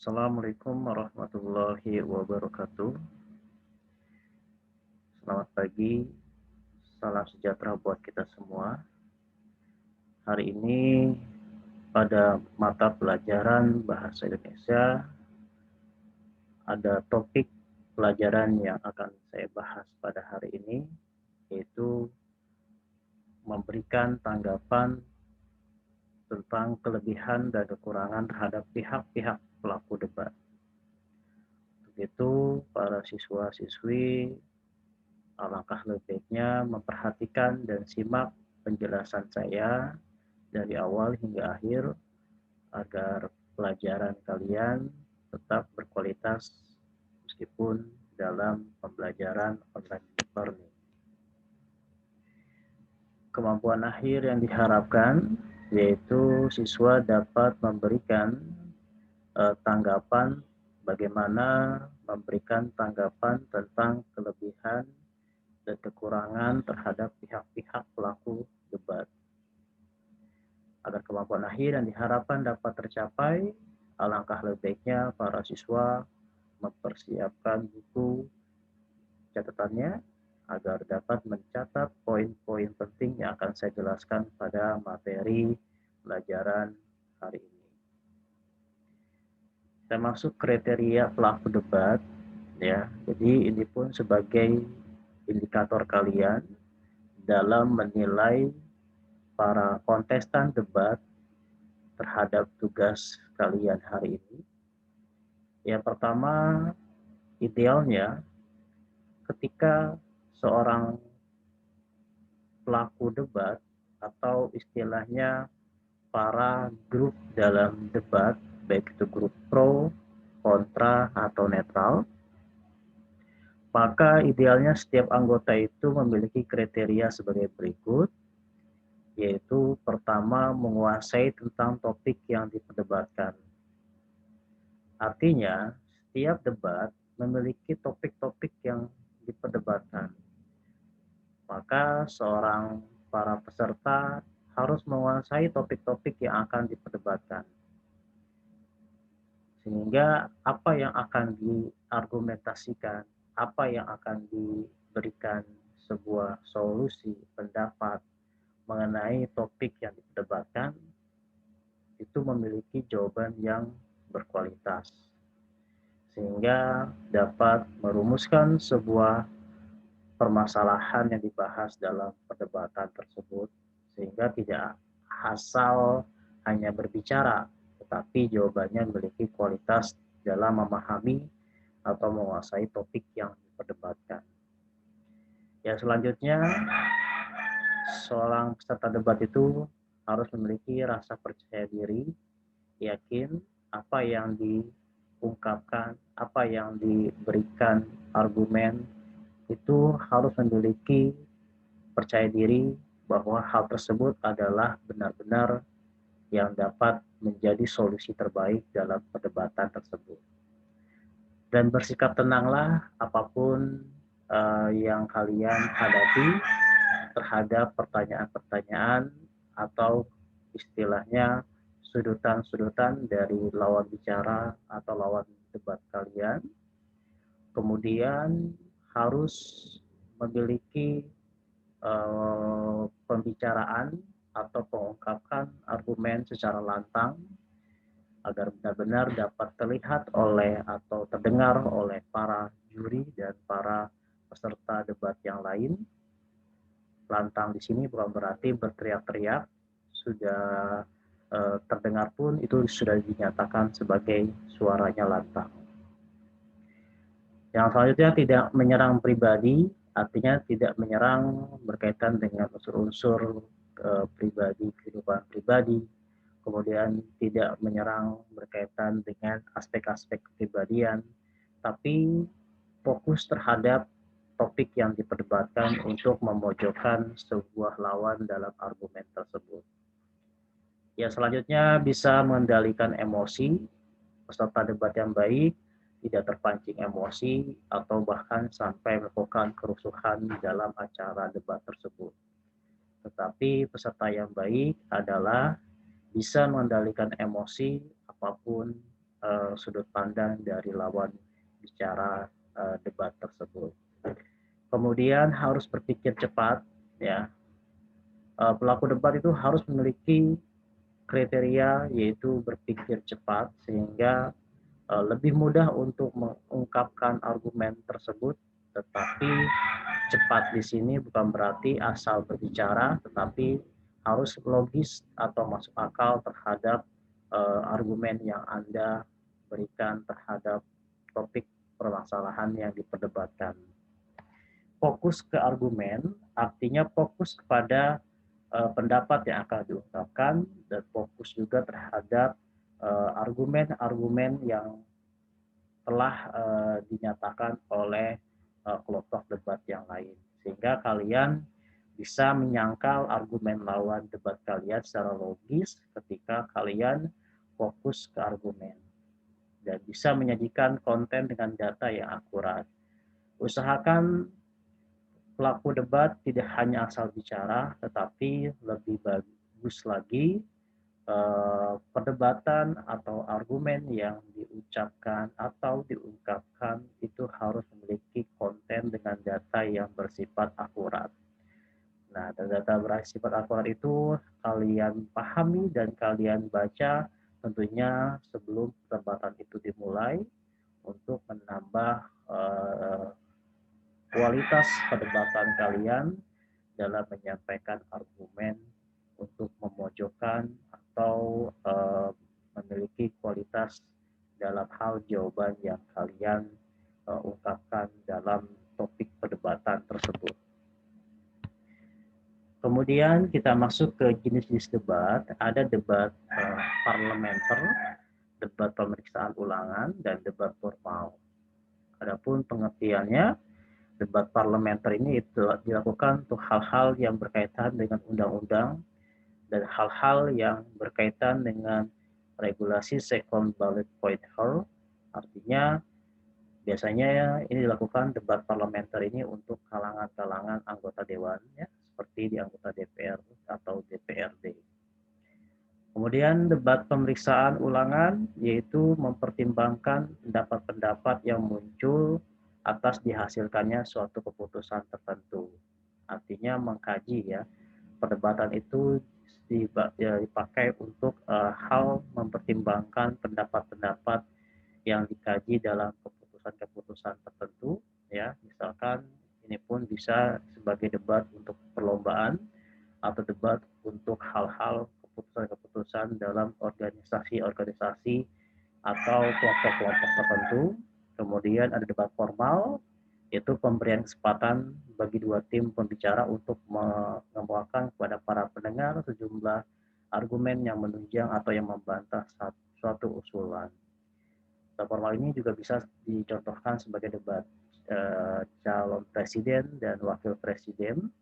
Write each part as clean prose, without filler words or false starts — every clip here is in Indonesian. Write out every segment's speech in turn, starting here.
Assalamualaikum warahmatullahi wabarakatuh. Selamat pagi, salam sejahtera buat kita semua. Hari ini pada mata pelajaran Bahasa Indonesia ada topik pelajaran yang akan saya bahas pada hari ini, yaitu memberikan tanggapan tentang kelebihan dan kekurangan terhadap pihak-pihak pelaku debat. Begitu para siswa-siswi, alangkah lebih baiknya memperhatikan dan simak penjelasan saya dari awal hingga akhir agar pelajaran kalian tetap berkualitas meskipun dalam pembelajaran online learning. Kemampuan akhir yang diharapkan yaitu siswa dapat memberikan tanggapan bagaimana memberikan tanggapan tentang kelebihan dan kekurangan terhadap pihak-pihak pelaku debat. Agar kemampuan akhir yang diharapkan dapat tercapai, alangkah lebih baiknya para siswa mempersiapkan buku catatannya agar dapat mencatat poin-poin penting yang akan saya jelaskan pada materi pelajaran hari ini. Kita masuk kriteria pelaku debat, ya. Jadi ini pun sebagai indikator kalian dalam menilai para kontestan debat terhadap tugas kalian hari ini. Yang pertama, idealnya ketika seorang pelaku debat atau istilahnya para grup dalam debat, baik itu grup pro, kontra, atau netral, maka idealnya setiap anggota itu memiliki kriteria sebagai berikut, yaitu pertama menguasai tentang topik yang diperdebatkan. Artinya, setiap debat memiliki topik-topik yang diperdebatkan. Maka seorang para peserta harus menguasai topik-topik yang akan diperdebatkan. Sehingga apa yang akan diargumentasikan, apa yang akan diberikan sebuah solusi, pendapat mengenai topik yang diperdebatkan, itu memiliki jawaban yang berkualitas. Sehingga dapat merumuskan sebuah permasalahan yang dibahas dalam perdebatan tersebut, sehingga tidak asal hanya berbicara, tetapi jawabannya memiliki kualitas dalam memahami atau menguasai topik yang diperdebatkan. Ya, selanjutnya seorang peserta debat itu harus memiliki rasa percaya diri, yakin apa yang diungkapkan, apa yang diberikan argumen itu harus memiliki percaya diri bahwa hal tersebut adalah benar-benar yang dapat menjadi solusi terbaik dalam perdebatan tersebut. Dan bersikap tenanglah apapun yang kalian hadapi terhadap pertanyaan-pertanyaan atau istilahnya sudutan-sudutan dari lawan bicara atau lawan debat kalian. Kemudian harus memiliki pembicaraan atau mengungkapkan argumen secara lantang agar benar-benar dapat terlihat oleh atau terdengar oleh para juri dan para peserta debat yang lain. Lantang di sini bukan berarti berteriak-teriak, sudah terdengar pun itu sudah dinyatakan sebagai suaranya lantang. Yang selanjutnya tidak menyerang pribadi, artinya tidak menyerang berkaitan dengan unsur-unsur pribadi, kehidupan pribadi, kemudian tidak menyerang berkaitan dengan aspek-aspek kepribadian, tapi fokus terhadap topik yang diperdebatkan untuk memojokkan sebuah lawan dalam argumen tersebut. Ya, selanjutnya bisa mengendalikan emosi. Peserta debat yang baik tidak terpancing emosi atau bahkan sampai melakukan kerusuhan di dalam acara debat tersebut. Tetapi peserta yang baik adalah bisa mengendalikan emosi apapun sudut pandang dari lawan bicara debat tersebut. Kemudian harus berpikir cepat, ya. Pelaku debat itu harus memiliki kriteria yaitu berpikir cepat sehingga lebih mudah untuk mengungkapkan argumen tersebut, tetapi cepat di sini bukan berarti asal berbicara, tetapi harus logis atau masuk akal terhadap argumen yang Anda berikan terhadap topik permasalahan yang diperdebatkan. Fokus ke argumen artinya fokus kepada pendapat yang akan diungkapkan dan fokus juga terhadap argumen-argumen yang telah dinyatakan oleh kelompok debat yang lain, sehingga kalian bisa menyangkal argumen lawan debat kalian secara logis ketika kalian fokus ke argumen dan bisa menyajikan konten dengan data yang akurat. Usahakan pelaku debat tidak hanya asal bicara, tetapi lebih bagus lagi perdebatan atau argumen yang diucapkan atau diungkapkan itu harus memiliki konten dengan data yang bersifat akurat. Nah, data bersifat akurat itu kalian pahami dan kalian baca tentunya sebelum perdebatan itu dimulai untuk menambah kualitas perdebatan kalian dalam menyampaikan argumen untuk memojokkan atau memiliki kualitas dalam hal jawaban yang kalian ungkapkan dalam topik perdebatan tersebut. Kemudian kita masuk ke jenis-jenis debat. Ada debat parlementer, debat pemeriksaan ulangan, dan debat formal. Adapun pengertiannya, debat parlementer ini itu dilakukan untuk hal-hal yang berkaitan dengan undang-undang dan hal-hal yang berkaitan dengan regulasi second ballot pointer. Artinya biasanya ini dilakukan debat parlementer ini untuk kalangan-kalangan anggota dewan, ya, seperti di anggota DPR atau DPRD. Kemudian debat pemeriksaan ulangan yaitu mempertimbangkan pendapat-pendapat yang muncul atas dihasilkannya suatu keputusan tertentu. Artinya mengkaji, ya, perdebatan itu dipakai untuk hal mempertimbangkan pendapat-pendapat yang dikaji dalam keputusan-keputusan tertentu, ya. Misalkan ini pun bisa sebagai debat untuk perlombaan atau debat untuk hal-hal keputusan-keputusan dalam organisasi-organisasi atau kelompok-kelompok tertentu. Kemudian ada debat formal, yaitu pemberian kesempatan bagi dua tim pembicara untuk mengemukakan kepada para pendengar sejumlah argumen yang menunjang atau yang membantah suatu usulan. Debat formal ini juga bisa dicontohkan sebagai debat calon presiden dan wakil presiden,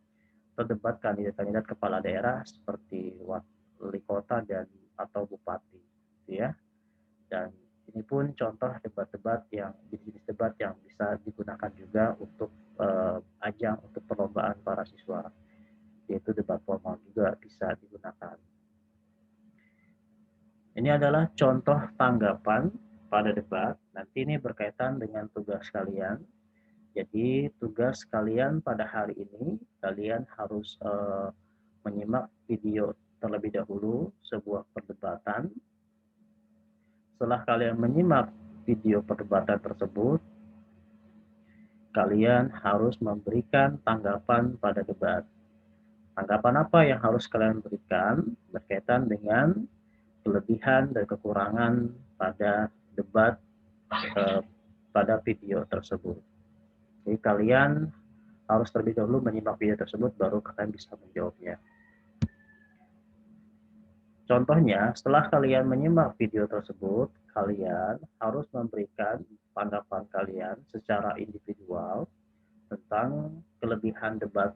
atau debat kandidat-kandidat kepala daerah seperti wali kota dan atau bupati, ya. Dan ini pun contoh debat-debat yang jenis debat yang bisa digunakan juga untuk ajang untuk perlombaan para siswa, yaitu debat formal juga bisa digunakan. Ini adalah contoh tanggapan pada debat. Nanti ini berkaitan dengan tugas kalian. Jadi tugas kalian pada hari ini, kalian harus menyimak video terlebih dahulu sebuah perdebatan. Setelah kalian menyimak video perdebatan tersebut, kalian harus memberikan tanggapan pada debat. Tanggapan apa yang harus kalian berikan berkaitan dengan kelebihan dan kekurangan pada debat pada video tersebut. Jadi kalian harus terlebih dahulu menyimak video tersebut, baru kalian bisa menjawabnya. Contohnya, setelah kalian menyimak video tersebut, kalian harus memberikan tanggapan kalian secara individual tentang kelebihan debat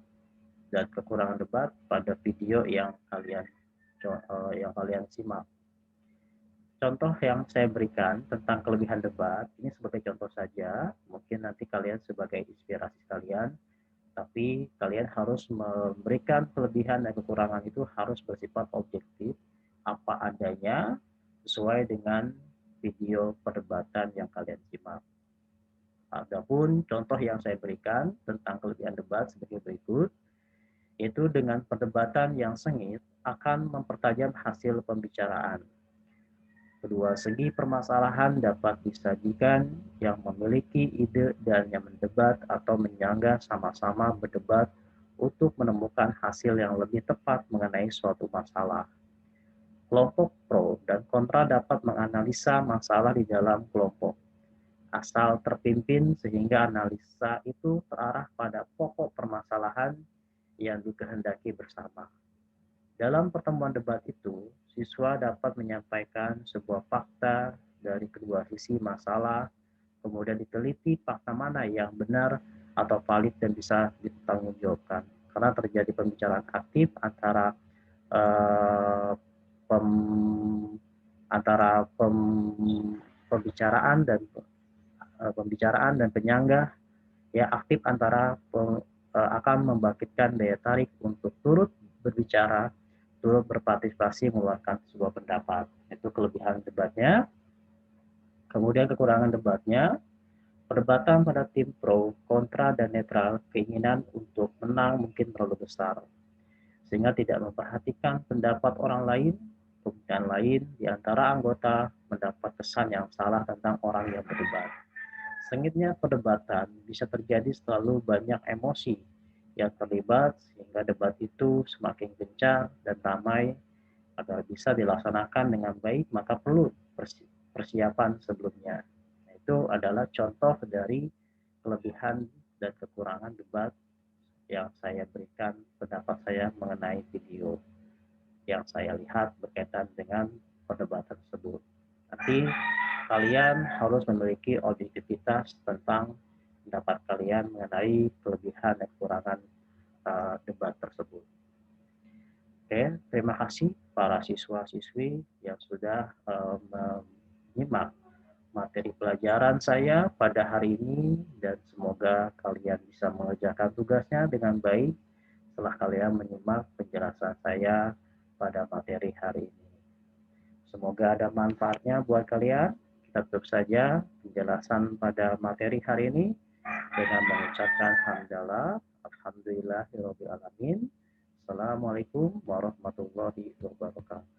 dan kekurangan debat pada video yang kalian simak. Contoh yang saya berikan tentang kelebihan debat, ini sebagai contoh saja, mungkin nanti kalian sebagai inspirasi kalian, tapi kalian harus memberikan kelebihan dan kekurangan itu harus bersifat objektif, apa adanya, sesuai dengan video perdebatan yang kalian simak. Adapun contoh yang saya berikan tentang kelebihan debat sebagai berikut, yaitu dengan perdebatan yang sengit akan mempertajam hasil pembicaraan. Kedua segi permasalahan dapat disajikan yang memiliki ide dan yang mendebat atau menyanggah sama-sama berdebat untuk menemukan hasil yang lebih tepat mengenai suatu masalah. Kelompok pro dan kontra dapat menganalisa masalah di dalam kelompok, asal terpimpin sehingga analisa itu terarah pada pokok permasalahan yang dikehendaki bersama. Dalam pertemuan debat itu, siswa dapat menyampaikan sebuah fakta dari kedua sisi masalah, kemudian diteliti fakta mana yang benar atau valid dan bisa dipertanggungjawabkan. Karena terjadi pembicaraan aktif antara eh, pem, antara pembicaraan dan penyanggah ya aktif antara akan membangkitkan daya tarik untuk turut berbicara, turut berpartisipasi mengeluarkan sebuah pendapat. Itu kelebihan debatnya. Kemudian kekurangan debatnya, perdebatan pada tim pro, kontra, dan netral, keinginan untuk menang mungkin terlalu besar, sehingga tidak memperhatikan pendapat orang lain. Kemudian lain di antara anggota mendapat kesan yang salah tentang orang yang berdebat. Sengitnya perdebatan bisa terjadi selalu banyak emosi yang terlibat sehingga debat itu semakin kencang dan ramai. Agar bisa dilaksanakan dengan baik maka perlu persiapan sebelumnya. Nah, itu adalah contoh dari kelebihan dan kekurangan debat yang saya berikan pendapat saya mengenai video yang saya lihat berkaitan dengan perdebatan tersebut. Nanti kalian harus memiliki objektivitas tentang pendapat kalian mengenai kelebihan dan kekurangan debat tersebut. Oke, terima kasih para siswa-siswi yang sudah menyimak materi pelajaran saya pada hari ini dan semoga kalian bisa mengerjakan tugasnya dengan baik setelah kalian menyimak penjelasan saya pada materi hari ini. Semoga ada manfaatnya buat kalian. Kita tutup saja penjelasan pada materi hari ini dengan mengucapkan hamdalah, alhamdulillahirabbil alamin. Assalamualaikum warahmatullahi wabarakatuh.